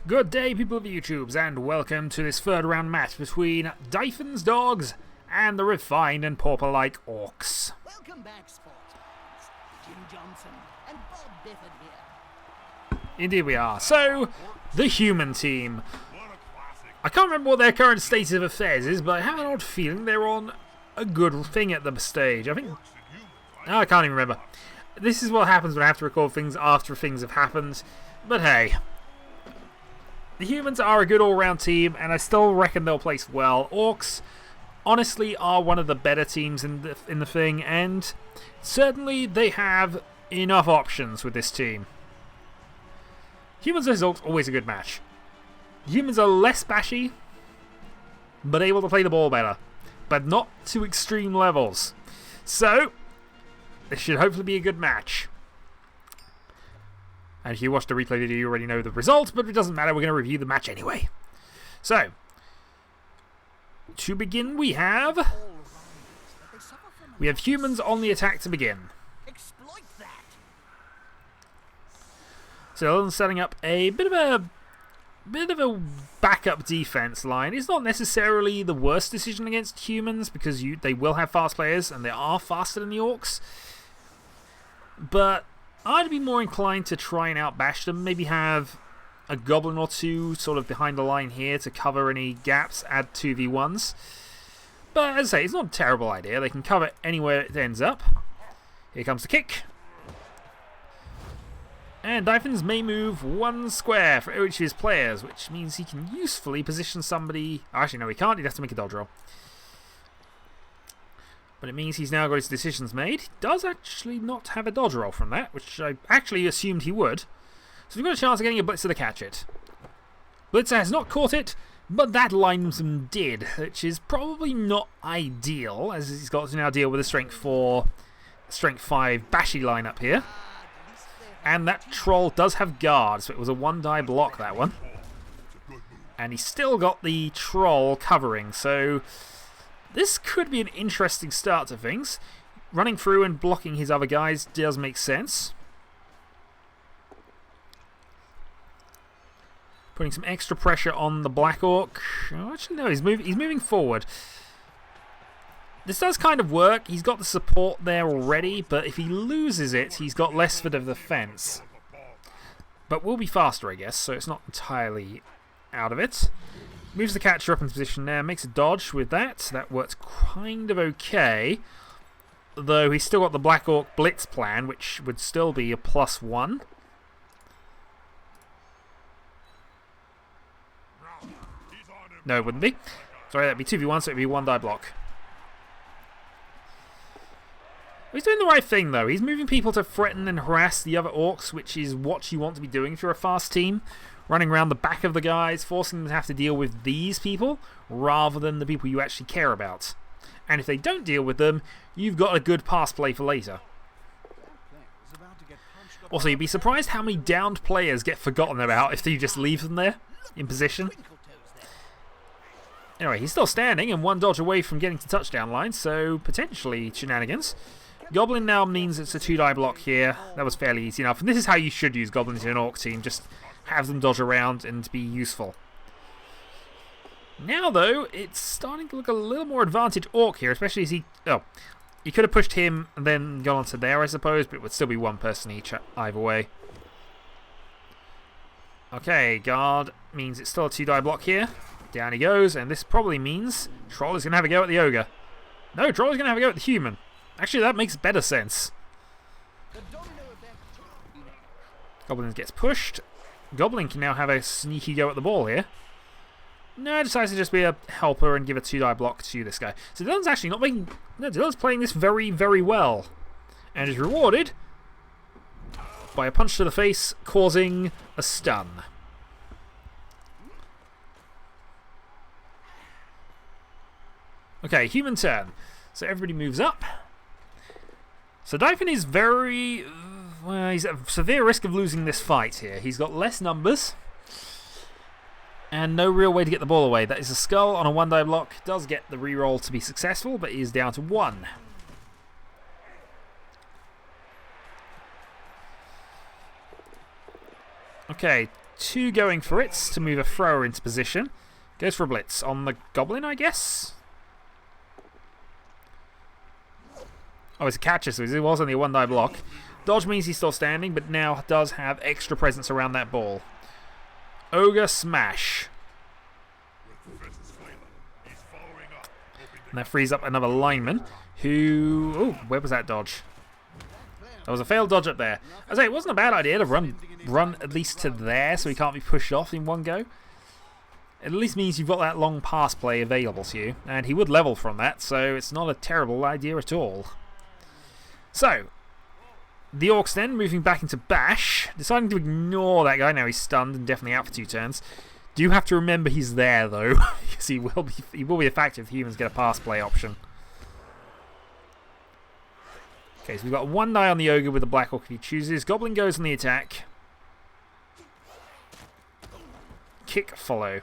Good day, people of YouTubes, and welcome to this third round match between Dyfan's dogs and the refined and pauper-like orcs. Welcome back, sports fans. Jim Johnson and Bob Bifford here. Indeed we are. So, the human team. I can't remember what their current state of affairs is, but I have an odd feeling they're on a good thing at the stage. I can't even remember. This is what happens when I have to record things after things have happened. But hey. The humans are a good all-round team, and I still reckon they'll place well. Orcs, honestly, are one of the better teams in the thing, and certainly they have enough options with this team. Humans vs Orcs, always a good match. Humans are less bashy, but able to play the ball better, but not to extreme levels. So, this should hopefully be a good match. And if you watched the replay video, you already know the result, but it doesn't matter, we're going to review the match anyway. So, to begin, we have humans on the attack to begin. Exploit that. So, I'm setting up a bit of a backup defense line. It's not necessarily the worst decision against humans, because they will have fast players, and they are faster than the orcs. But I'd be more inclined to try and outbash them. Maybe have a goblin or two sort of behind the line here to cover any gaps, add 2v1s. But as I say, it's not a terrible idea. They can cover anywhere it ends up. Here comes the kick. And Dyfans may move one square for each of his players, which means he can usefully position somebody. Actually, no, he can't. He'd have to make a dodge roll. But it means he's now got his decisions made. He does actually not have a dodge roll from that, which I actually assumed he would. So we've got a chance of getting a Blitzer to catch it. Blitzer has not caught it, but that linesman did, which is probably not ideal, as he's got to now deal with a Strength 4, Strength 5 bashy lineup here. And that troll does have guard, so it was a one-die block, that one. And he's still got the troll covering, so this could be an interesting start to things. Running through and blocking his other guys does make sense. Putting some extra pressure on the Black Orc. Oh, actually, no, he's moving forward. This does kind of work. He's got the support there already, but if he loses it, he's got less for the defense. But will be faster, I guess, so it's not entirely out of it. Moves the catcher up in position there, makes a dodge with that. That works kind of okay. Though he's still got the Black Orc Blitz plan, which would still be a +1. No, it wouldn't be. Sorry, that'd be 2v1, so it'd be one-die block. He's doing the right thing, though. He's moving people to threaten and harass the other orcs, which is what you want to be doing if you're a fast team. Running around the back of the guys, forcing them to have to deal with these people, rather than the people you actually care about. And if they don't deal with them, you've got a good pass play for later. Also, you'd be surprised how many downed players get forgotten about if you just leave them there, in position. Anyway, he's still standing and one dodge away from getting to touchdown line, so potentially shenanigans. Goblin now means it's a 2-die block here. That was fairly easy enough. And this is how you should use goblins in an orc team. Just have them dodge around and be useful. Now, though, it's starting to look a little more advantage orc here, especially as he... Oh, he could have pushed him and then gone onto there, I suppose, but it would still be one person each either way. Okay, guard means it's still a 2-die block here. Down he goes, and this probably means Troll is going to have a go at the ogre. No, Troll is going to have a go at the human. Actually, that makes better sense. Goblin gets pushed. Goblin can now have a sneaky go at the ball here. No, decides to just be a helper and give a 2-die block to this guy. So Dylan's actually not making... No, Dylan's playing this very, very well. And is rewarded by a punch to the face, causing a stun. Okay, human turn. So everybody moves up. So Dyfan is very... Well, he's at a severe risk of losing this fight here. He's got less numbers. And no real way to get the ball away. That is a skull on a 1-die block. Does get the reroll to be successful, but is down to 1. Okay, 2 going for it to move a thrower into position. Goes for a blitz on the goblin, I guess. Oh, it's a catcher, so it was only a 1-die block. Dodge means he's still standing, but now does have extra presence around that ball. Ogre smash. And that frees up another lineman who... Oh, where was that dodge? There was a failed dodge up there. I say it wasn't a bad idea to run at least to there so he can't be pushed off in one go. It at least means you've got that long pass play available to you. And he would level from that, so it's not a terrible idea at all. So, the Orcs then moving back into Bash, deciding to ignore that guy. Now he's stunned and definitely out for 2 turns. Do have to remember he's there though, because he will be effective if humans get a pass play option. Okay, so we've got 1 die on the Ogre with the Black Orc if he chooses. Goblin goes on the attack. Kick, follow.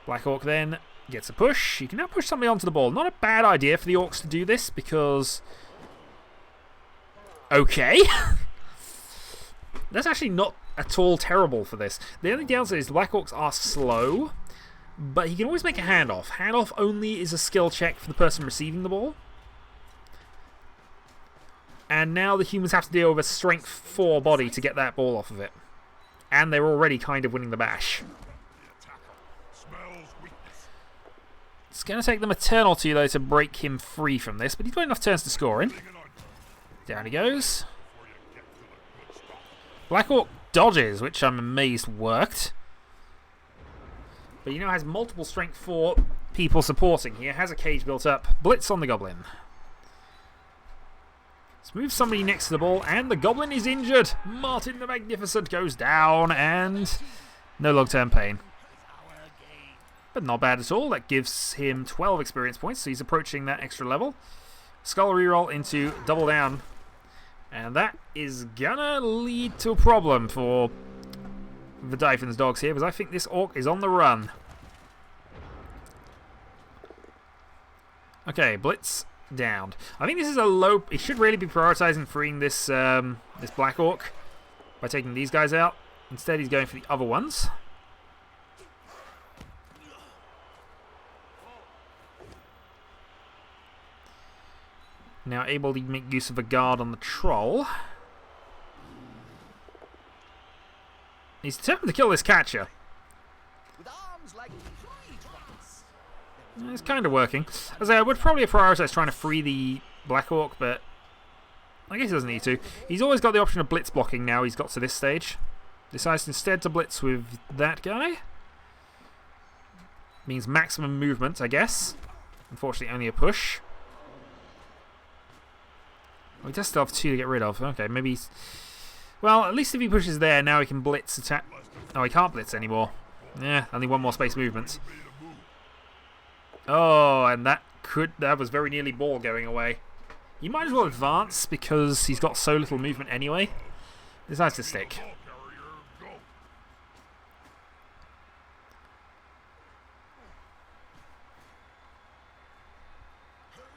Black Orc then gets a push. You can now push somebody onto the ball. Not a bad idea for the Orcs to do this because... Okay. That's actually not at all terrible for this. The only downside is the Black Orcs are slow, but he can always make a handoff. Handoff only is a skill check for the person receiving the ball. And now the humans have to deal with a strength 4 body to get that ball off of it. And they're already kind of winning the bash. It's going to take them a turn or 2 though to break him free from this, but he's got enough turns to score in. Down he goes. Black Orc dodges, which I'm amazed worked. But he now has multiple strength 4 people supporting here. Has a cage built up. Blitz on the Goblin. Let's move somebody next to the ball, and the Goblin is injured. Martin the Magnificent goes down, and no long-term pain. But not bad at all. That gives him 12 experience points, so he's approaching that extra level. Skull reroll into double down. And that is gonna lead to a problem for the AnerDyfan's dogs here, because I think this Orc is on the run. Okay, Blitz downed. I think this is a low... He should really be prioritizing freeing this, this Black Orc by taking these guys out. Instead, he's going for the other ones. Now able to make use of a guard on the troll. He's determined to kill this catcher. It's kind of working. As I would probably prioritise trying to free the Black Orc, but I guess he doesn't need to. He's always got the option of blitz blocking now he's got to this stage. Decides instead to blitz with that guy. Means maximum movement, I guess. Unfortunately, only a push. Oh, he does still have 2 to get rid of. Okay, maybe he's... Well, at least if he pushes there, now he can blitz attack... Oh, he can't blitz anymore. Yeah, only 1 more space movement. Oh, and that was very nearly ball going away. He might as well advance because he's got so little movement anyway. Decides to stick.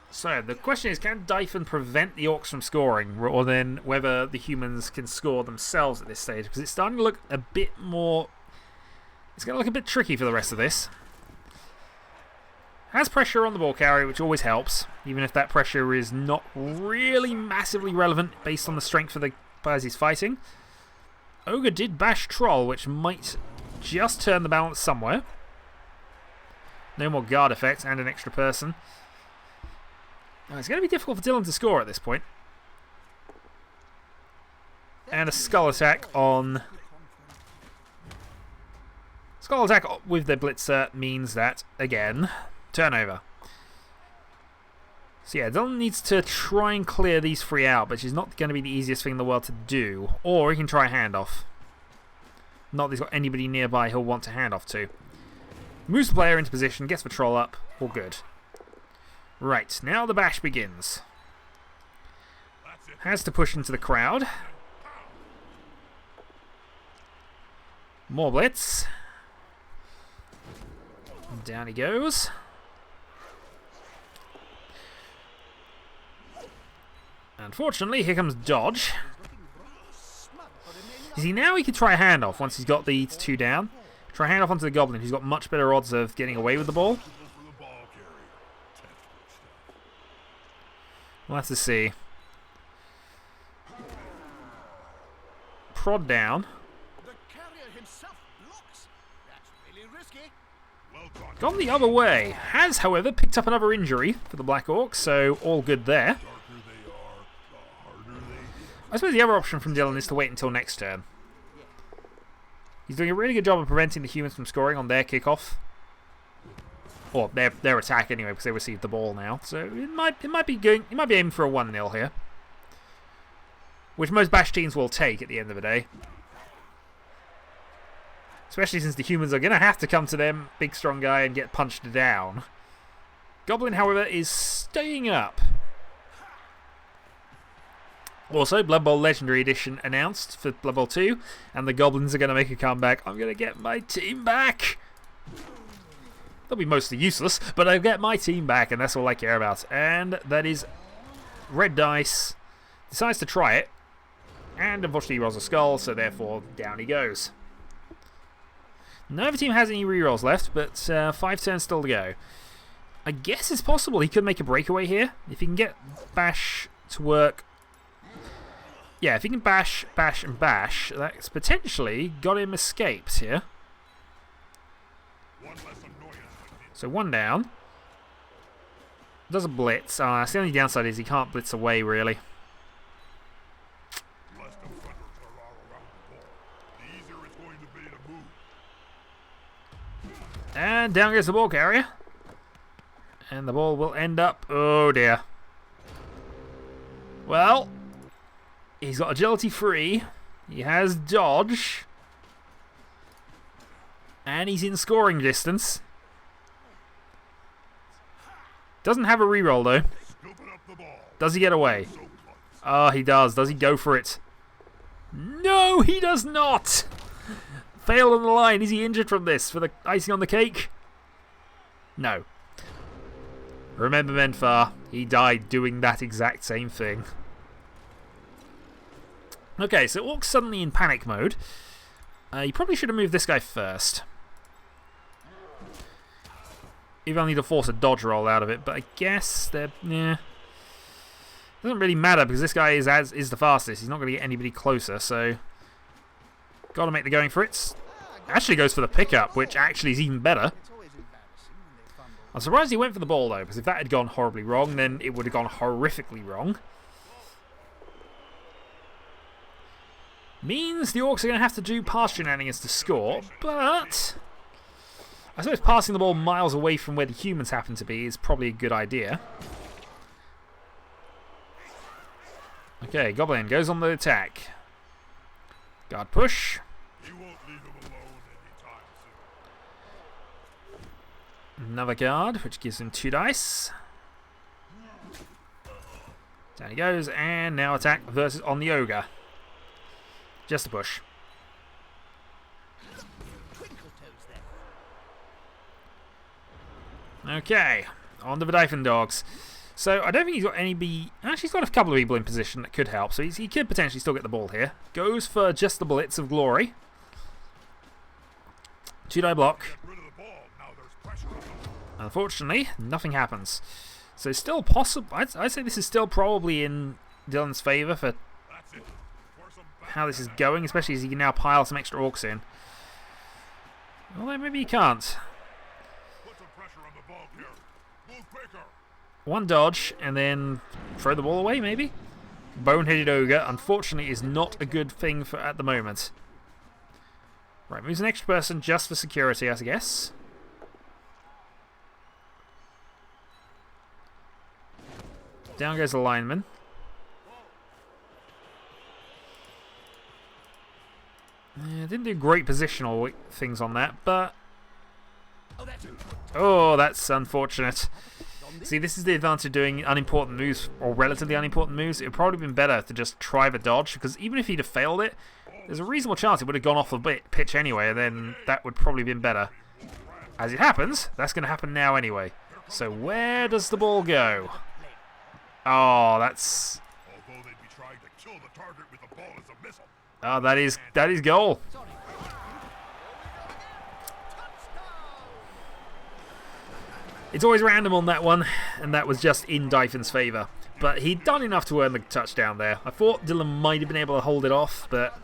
So, the question is, can AnerDyfan prevent the Orcs from scoring, or then whether the humans can score themselves at this stage? Because it's starting to look a bit more... It's going to look a bit tricky for the rest of this. Has pressure on the ball carrier, which always helps, even if that pressure is not really massively relevant based on the strength of the players he's fighting. Ogre did bash Troll, which might just turn the balance somewhere. No more guard effects and an extra person. Oh, it's going to be difficult for Dylan to score at this point. And a skull attack on... Skull attack with the Blitzer means that, again, turnover. So yeah, Dylan needs to try and clear these 3 out, which is not going to be the easiest thing in the world to do. Or he can try a handoff. Not that he's got anybody nearby he'll want to hand off to. Moves the player into position, gets the troll up, all good. Right, now the bash begins. Has to push into the crowd. More blitz. Down he goes. Unfortunately, here comes dodge. You see, now he can try a handoff once he's got the 2 down. Try a handoff onto the Goblin, who's got much better odds of getting away with the ball. We'll have to see. Prod down. Gone the other way. Has, however, picked up another injury for the Black Orcs, so all good there. I suppose the other option from Dylan is to wait until next turn. He's doing a really good job of preventing the humans from scoring on their kickoff. Or their attack anyway, because they received the ball now. So it might be aiming for a 1-0 here. Which most Bash teams will take at the end of the day. Especially since the humans are going to have to come to them, big strong guy, and get punched down. Goblin, however, is staying up. Also, Blood Bowl Legendary Edition announced for Blood Bowl 2, and the Goblins are going to make a comeback. I'm going to get my team back. They'll be mostly useless, but I'll get my team back, and that's all I care about. And that is Red Dice decides to try it, and unfortunately he rolls a skull, so therefore down he goes. Neither team has any rerolls left, but 5 turns still to go. I guess it's possible he could make a breakaway here. If he can get Bash to work. Yeah, if he can bash, bash, and bash, that's potentially got him escaped here. So 1 down. Does a blitz. That's the only downside is he can't blitz away, really. And down goes the ball carrier. And the ball will end up... Oh, dear. Well, he's got agility 3. He has dodge. And he's in scoring distance. Doesn't have a reroll, though. Does he get away? Oh, he does. Does he go for it? No, he does not! Fail on the line. Is he injured from this for the icing on the cake? No. Remember Menfar, he died doing that exact same thing. Okay, so Orc's suddenly in panic mode. You probably should have moved this guy first. Even I'll need to force a dodge roll out of it, but I guess they're... Yeah. Doesn't really matter because this guy is the fastest. He's not going to get anybody closer, so... Got to make the going for it. Actually goes for the pickup, which actually is even better. I'm surprised he went for the ball, though, because if that had gone horribly wrong, then it would have gone horrifically wrong. Means the Orcs are going to have to do pass shenanigans to score, but... I suppose passing the ball miles away from where the humans happen to be is probably a good idea. Okay, Goblin goes on the attack. Guard push. Another guard, which gives him 2 dice. Down he goes, and now attack versus on the ogre. Just a push. Okay, on the AnerDyfan dogs. So I don't think he's got any Actually, he's got a couple of people in position that could help, so he could potentially still get the ball here. Goes for just the blitz of glory. 2-die block. Unfortunately, nothing happens. So still possible. I'd say this is still probably in Dylan's favour for how this is going, especially as he can now pile some extra orcs in. Although maybe he can't. 1 dodge and then throw the ball away, maybe? Boneheaded ogre, unfortunately, is not a good thing for at the moment. Right, moves an extra person just for security, I guess. Down goes the lineman. Didn't do great positional things on that, but... Oh, that's unfortunate. See, this is the advantage of doing unimportant moves, or relatively unimportant moves. It would probably have been better to just try the dodge, because even if he'd have failed it, there's a reasonable chance it would have gone off the pitch anyway, and then that would probably have been better. As it happens, that's going to happen now anyway. So where does the ball go? Oh, that's... Oh, that is goal. It's always random on that one, and that was just in Dyfan's favour. But he'd done enough to earn the touchdown there. I thought Dylan might have been able to hold it off, but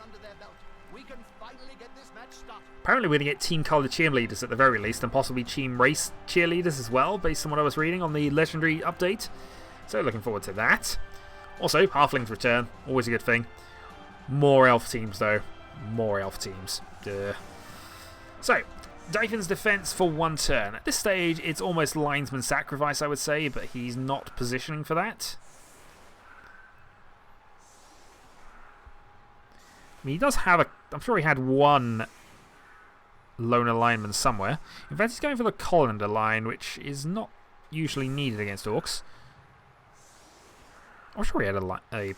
apparently we're going to get team-coloured cheerleaders at the very least, and possibly team race cheerleaders as well, based on what I was reading on the Legendary update. So looking forward to that. Also, Halflings return, always a good thing. More elf teams though. More elf teams. Duh. So, Dyfan's defense for one turn. At this stage, it's almost linesman sacrifice, I would say, but he's not positioning for that. I mean, he does have a... I'm sure he had one loner lineman somewhere. In fact, he's going for the colander line, which is not usually needed against orcs. I'm sure he had a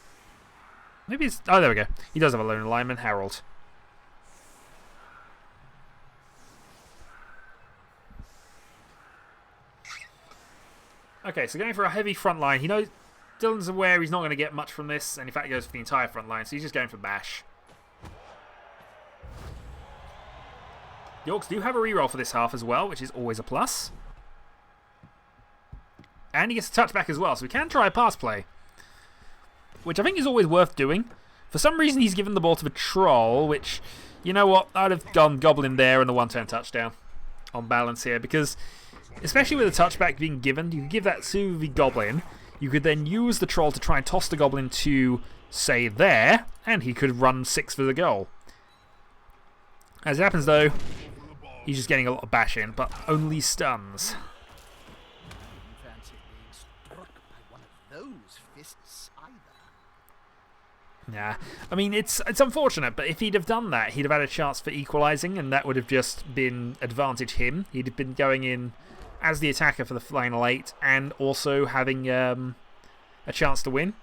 maybe it's... Oh, there we go. He does have a loner lineman, Harold. Okay, so going for a heavy front line. He knows... Dylan's aware he's not going to get much from this, and in fact he goes for the entire front line, so he's just going for bash. The Orcs do have a reroll for this half as well, which is always a plus. And he gets a touchback as well, so we can try a pass play. Which I think is always worth doing. For some reason he's given the ball to the Troll, which, you know what, I'd have gone Goblin there and the one-turn touchdown on balance here, because especially with a touchback being given, you could give that to the Goblin. You could then use the Troll to try and toss the Goblin to, say, there, and he could run 6 for the goal. As it happens though, he's just getting a lot of bash in, but only stuns. Yeah, I mean, it's unfortunate, but if he'd have done that, he'd have had a chance for equalising, and that would have just been advantage him. He'd have been going in as the attacker for the final 8, and also having a chance to win.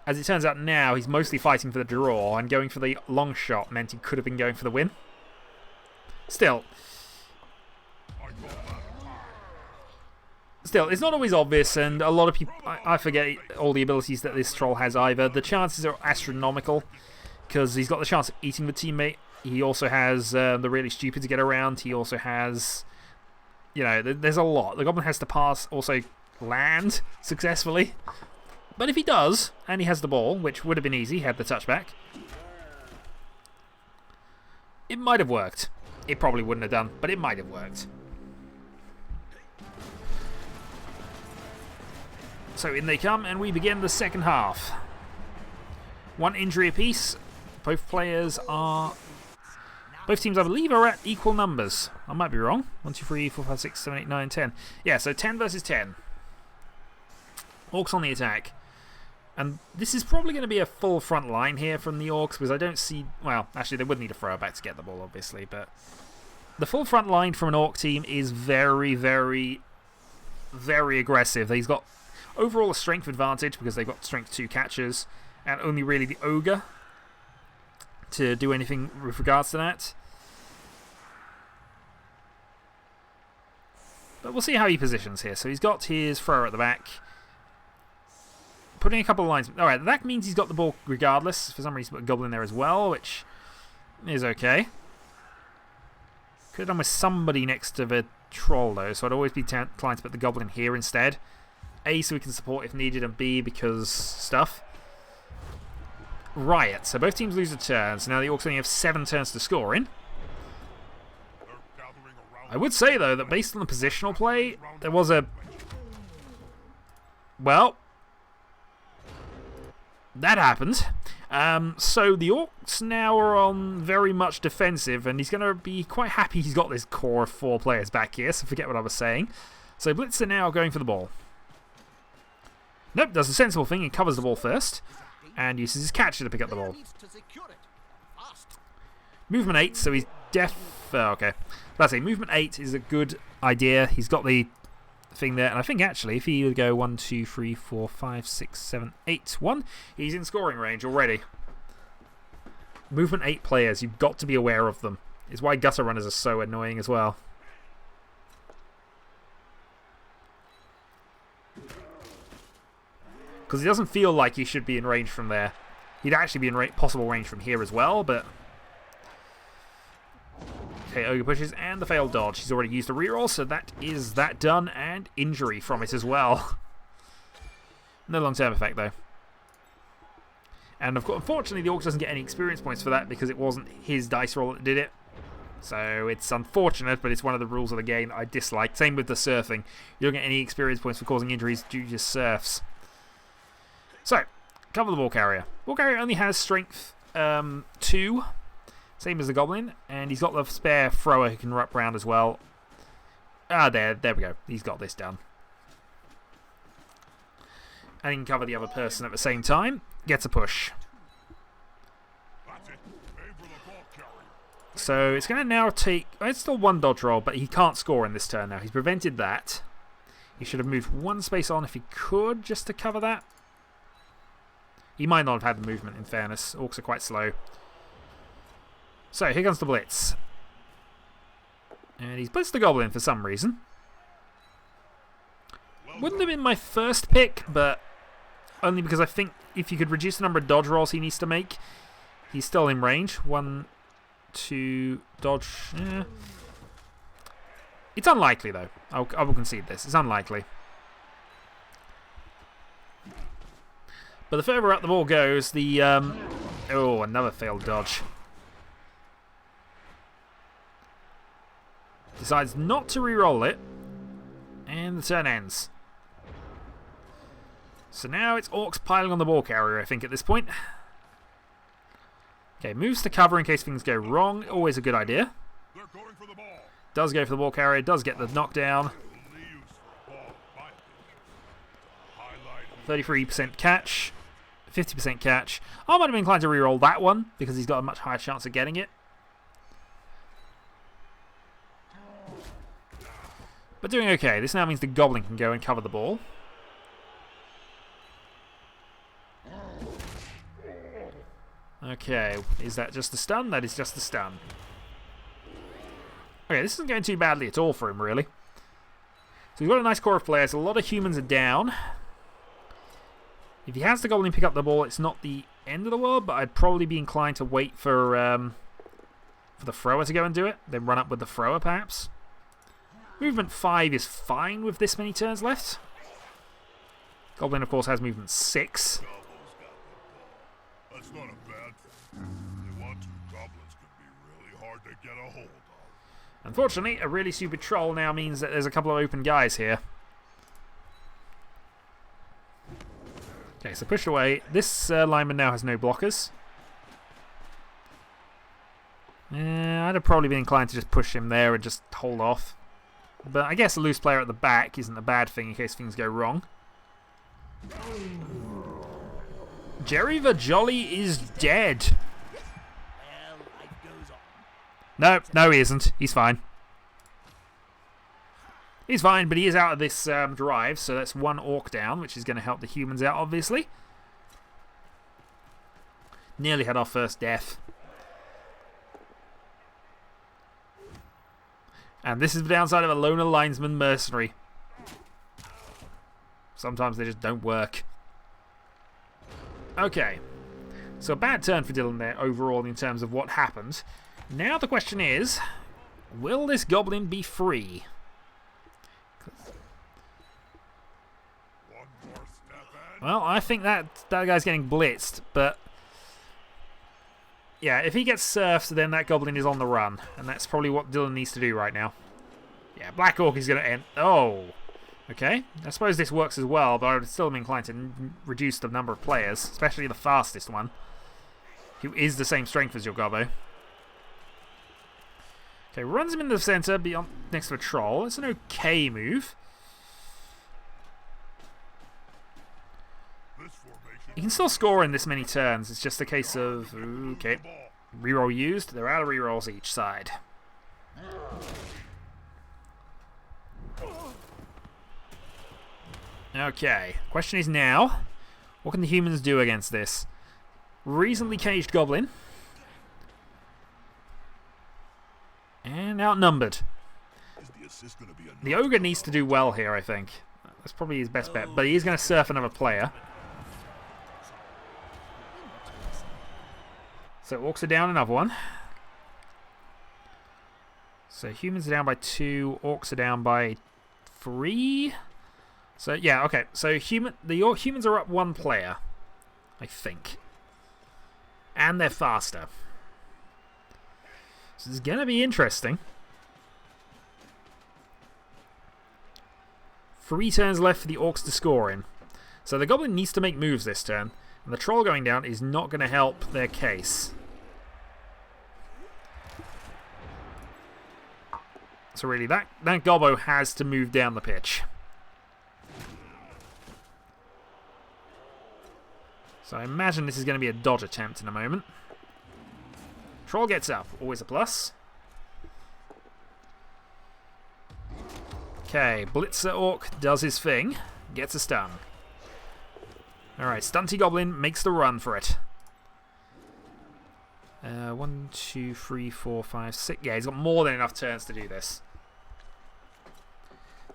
As it turns out now, he's mostly fighting for the draw, and going for the long shot meant he could have been going for the win. Still, it's not always obvious, and a lot of people... I forget all the abilities that this Troll has either. The chances are astronomical, because he's got the chance of eating the teammate. He also has the really stupid to get around. He also has... You know, there's a lot. The Goblin has to pass, also land successfully. But if he does, and he has the ball, which would have been easy, had the touchback, it might have worked. It probably wouldn't have done, but it might have worked. So in they come, and we begin the second half. 1 injury apiece. Both players are... Both teams, I believe, are at equal numbers. I might be wrong. 1, 2, 3, 4, 5, 6, 7, 8, 9, 10. Yeah, so 10 versus 10. Orcs on the attack. And this is probably going to be a full front line here from the Orcs, because I don't see... Well, actually, they would need a throwback to get the ball, obviously, but... The full front line from an Orc team is very, very, very aggressive. He's got overall a strength advantage, because they've got strength 2 catchers, and only really the Ogre to do anything with regards to that. But we'll see how he positions here. So he's got his thrower at the back. Putting a couple of lines... Alright, that means he's got the ball regardless. For some reason, he's put a Goblin there as well, which is okay. Could have done with somebody next to the Troll, though, so I'd always be inclined to put the Goblin here instead. A, so we can support if needed, and B, because stuff. Riot. So both teams lose a turn, so now the Orcs only have 7 turns to score in. I would say, though, that based on the positional play, there was a... Well... That happened. So the Orcs now are on very much defensive, and he's going to be quite happy he's got this core of 4 players back here, so forget what I was saying. So Blitzer now going for the ball. Nope, does a sensible thing and covers the ball first, and uses his catcher to pick up the ball. Movement 8, so he's okay. Let's say movement 8 is a good idea. He's got the thing there, and I think actually if he would go 1, 2, 3, 4, 5, 6, 7, 8, 1, he's in scoring range already. Movement 8 players, you've got to be aware of them. It's why gutter runners are so annoying as well. Because he doesn't feel like he should be in range from there. He'd actually be in possible range from here as well, but... Okay, Ogre pushes, and the failed dodge. He's already used a reroll, so that is that done, and injury from it as well. No long-term effect, though. And of course, unfortunately, the Orc doesn't get any experience points for that because it wasn't his dice roll that did it. So it's unfortunate, but it's one of the rules of the game that I dislike. Same with the surfing. You don't get any experience points for causing injuries due to surfs. So, cover the ball carrier. Ball carrier only has strength 2. Same as the Goblin. And he's got the spare thrower who can wrap round as well. There we go. He's got this done. And he can cover the other person at the same time. Gets a push. So it's going to now take... It's still 1 dodge roll, but he can't score in this turn now. He's prevented that. He should have moved 1 space on if he could, just to cover that. He might not have had the movement, in fairness. Orcs are quite slow. So, here comes the blitz. And he's blitzed the Goblin for some reason. Wouldn't have been my first pick, but only because I think if you could reduce the number of dodge rolls he needs to make, he's still in range. 1, 2, dodge. Yeah. It's unlikely, though. I will concede this. It's unlikely. But the further up the ball goes, the... oh, another failed dodge. Decides not to re-roll it. And the turn ends. So now it's Orcs piling on the ball carrier, I think, at this point. Okay, moves to cover in case things go wrong. Always a good idea. Does go for the ball carrier. Does get the knockdown. 33% catch. 50% catch. I might have been inclined to re-roll that one because he's got a much higher chance of getting it. But doing okay. This now means the Goblin can go and cover the ball. Okay, is that just a stun? That is just a stun. Okay, this isn't going too badly at all for him, really. So he's got a nice core of players. A lot of humans are down. If he has the Goblin pick up the ball, it's not the end of the world, but I'd probably be inclined to wait for the thrower to go and do it. Then run up with the thrower, perhaps. Movement 5 is fine with this many turns left. Goblin, of course, has movement 6. That's not a bad thing. They want to. Goblins can be really hard to get a hold of. Unfortunately, a really stupid troll now means that there's a couple of open guys here. Okay, so pushed away. This lineman now has no blockers. I'd have probably been inclined to just push him there and just hold off. But I guess a loose player at the back isn't a bad thing in case things go wrong. Jerry the Jolly is dead. No, he isn't. He's fine. He's fine, but he is out of this drive, so that's 1 Orc down, which is going to help the humans out, obviously. Nearly had our first death. And this is the downside of a loner linesman mercenary. Sometimes they just don't work. Okay. So a bad turn for Dylan there overall in terms of what happened. Now the question is, will this Goblin be free? Well, I think that guy's getting blitzed, but... yeah, if he gets surfed, then that Goblin is on the run. And that's probably what Dylan needs to do right now. Yeah, Black Orc is going to end... oh! Okay, I suppose this works as well, but I would still be inclined to reduce the number of players, especially the fastest one, who is the same strength as your Gobbo. Okay, runs him into the centre, beyond next to a troll. It's an okay move. You can still score in this many turns. It's just a case of... okay, reroll used. They're out of rerolls each side. Okay, question is now, what can the humans do against this? Reasonably caged Goblin. And outnumbered. The Ogre needs to do well here, I think. That's probably his best bet, but he is going to surf another player. So orcs are down another one. So humans are down by 2, orcs are down by 3. So yeah, okay. So the humans are up 1 player, I think. And they're faster. So this is going to be interesting. 3 turns left for the orcs to score in. So the goblin needs to make moves this turn. And the troll going down is not going to help their case. So really, that gobbo has to move down the pitch. So I imagine this is going to be a dodge attempt in a moment. Troll gets up, always a plus. Okay, Blitzer Orc does his thing, gets a stun. Alright, Stunty Goblin makes the run for it. 1, 2, 3, 4, 5, 6. Yeah, he's got more than enough turns to do this.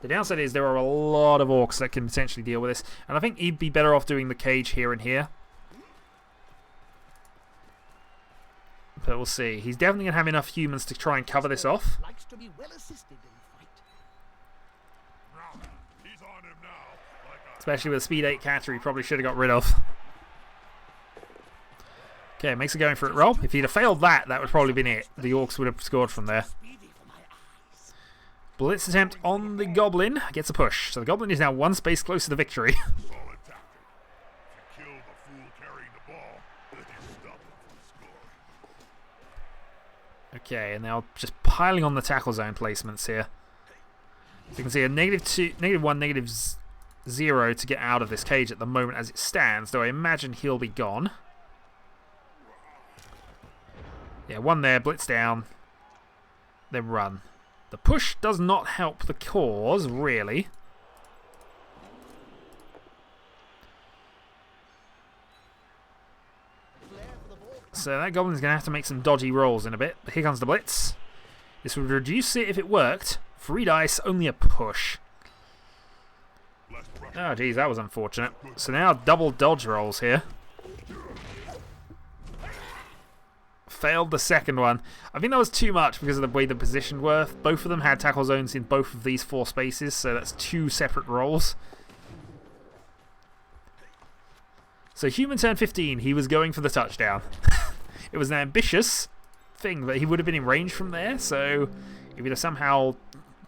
The downside is there are a lot of orcs that can potentially deal with this, and I think he'd be better off doing the cage here and here. But we'll see. He's definitely going to have enough humans to try and cover this off. Likes to be well assisted in fight. He's on him now. Like a Especially with a speed 8 catcher he probably should have got rid of. Okay, makes a going for it roll. If he'd have failed that, that would probably been it. The orcs would have scored from there. Speedy for my eyes. Blitz attempt on the goblin. Gets a push. So the goblin is now 1 space closer to victory. solid tactic. If you kill the fool carrying the ball, then you stop him from scoring. Okay, and now just piling on the tackle zone placements here. So you can see a -2, -1, -0 to get out of this cage at the moment as it stands, though I imagine he'll be gone. Yeah, 1 there, blitz down, then run. The push does not help the cause, really. So that goblin's going to have to make some dodgy rolls in a bit. Here comes the blitz. This would reduce it if it worked. 3 dice, only a push. Oh, geez, that was unfortunate. So now double dodge rolls here. Failed the second one. I think that was too much because of the way the position were. Both of them had tackle zones in both of these 4 spaces, so that's 2 separate rolls. So human turn 15, he was going for the touchdown. It was an ambitious thing, but he would have been in range from there, so if he'd have somehow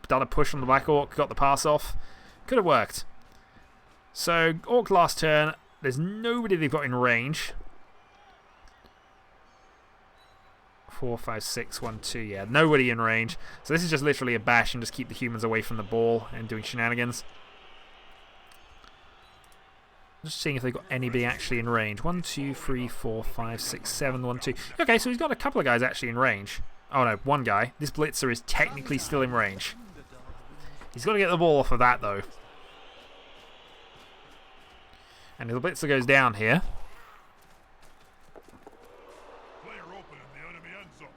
done a push on the Black Orc, got the pass off, could have worked. So Orc last turn, there's nobody they've got in range. 4, 5, 6, 1, 2, yeah, nobody in range. So this is just literally a bash and just keep the humans away from the ball and doing shenanigans. Just seeing if they've got anybody actually in range. 1, 2, 3, 4, 5, 6, 7, 1, 2. Okay, so he's got a couple of guys actually in range. Oh no, 1 guy. This blitzer is technically still in range. He's got to get the ball off of that though. And the blitzer goes down here. Player open in the enemy end zone.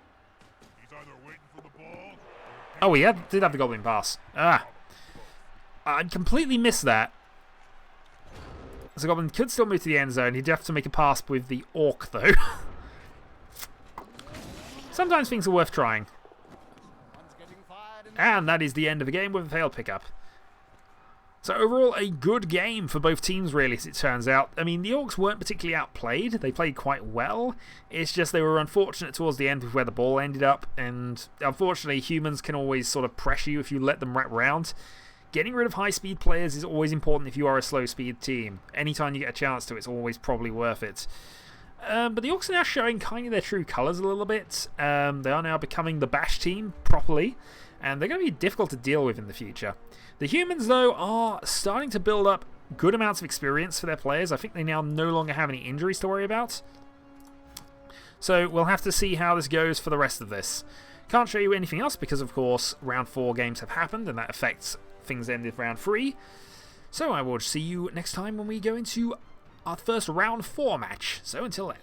He's either waiting for the ball Oh, or he did have the goblin pass. Ah. I completely missed that. So Goblin could still move to the end zone. He'd have to make a pass with the Orc, though. Sometimes things are worth trying. And that is the end of the game with a failed pickup. So overall, a good game for both teams, really, as it turns out. I mean, the Orcs weren't particularly outplayed. They played quite well. It's just they were unfortunate towards the end with where the ball ended up. And unfortunately, humans can always sort of pressure you if you let them wrap round. Getting rid of high-speed players is always important if you are a slow-speed team. Anytime you get a chance to, it's always probably worth it. But the Orcs are now showing kind of their true colours a little bit. They are now becoming the bash team properly, and they're going to be difficult to deal with in the future. The humans, though, are starting to build up good amounts of experience for their players. I think they now no longer have any injuries to worry about. So we'll have to see how this goes for the rest of this. Can't show you anything else because, of course, round 4 games have happened, and that affects things ended round 3. So I will see you next time when we go into our first round 4 match. So until then.